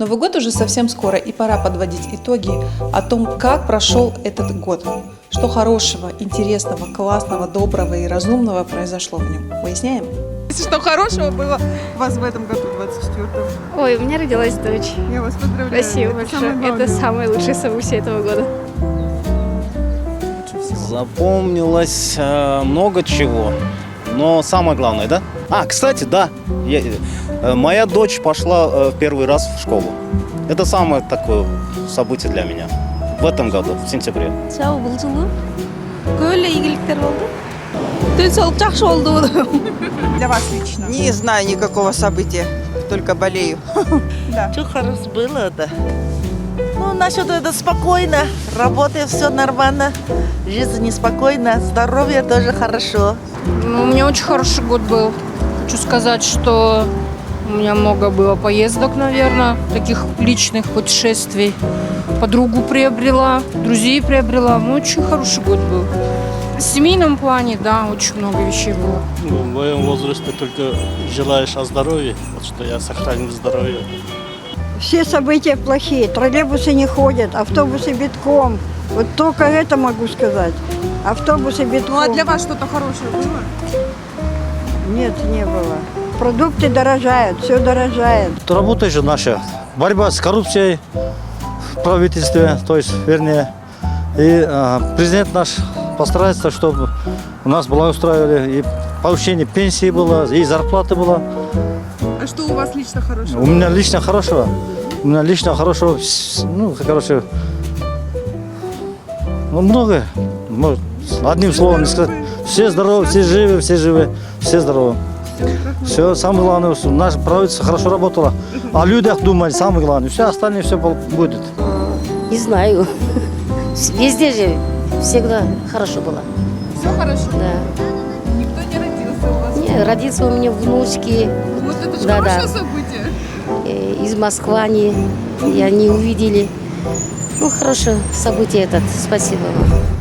Новый год уже совсем скоро, и пора подводить итоги о том, как прошел этот год. Что хорошего, интересного, классного, доброго и разумного произошло в нем. Выясняем? Что хорошего было у вас в этом году, 24-м? Ой, у меня родилась дочь. Я вас поздравляю. Спасибо большое. Это самое лучшее событие этого года. Запомнилось много чего. Но самое главное, да? Кстати, да. Моя дочь пошла первый раз в школу. Это самое такое событие для меня. В этом году, в сентябре. Сау бұл жылы көйлі игіліктер болды. Денсаулық жақсы болды. Для вас лично. Не знаю никакого события, только болею. Что хорошо было, да. Ну, насчет это спокойно, работа все нормально, жизнь неспокойна, здоровье тоже хорошо. Ну, у меня очень хороший год был. Хочу сказать, что у меня много было поездок, наверное, таких личных путешествий. Подругу приобрела, друзей приобрела. Ну, очень хороший год был. В семейном плане, да, очень много вещей было. В моем возрасте только желаешь о здоровье, вот что я сохранил здоровье. Все события плохие, троллейбусы не ходят, автобусы битком. Вот только это могу сказать. Автобусы битком. Ну а для вас что-то хорошее было? Нет, не было. Продукты дорожают, все дорожает. Работа же наша. Борьба с коррупцией в правительстве, то есть, вернее. И президент наш постарается, чтобы у нас благоустраивали, и повышение пенсии было, и зарплаты было. А что у вас лично хорошего? У меня лично хорошего. Ну, короче, ну, много. Одним словом не сказать. Все здоровы, все живы, все здоровы. Все, самое главное, что наше правительство хорошо работало. О людях думали, самое главное. Все остальное все будет. Не знаю. Везде же всегда хорошо было. Все хорошо? Да. Никто не родился у вас? Не, родился у меня внучки. Вот это же Да, хорошее да. событие. Из Москвы они, и они увидели. Ну, хорошее событие это. Спасибо вам.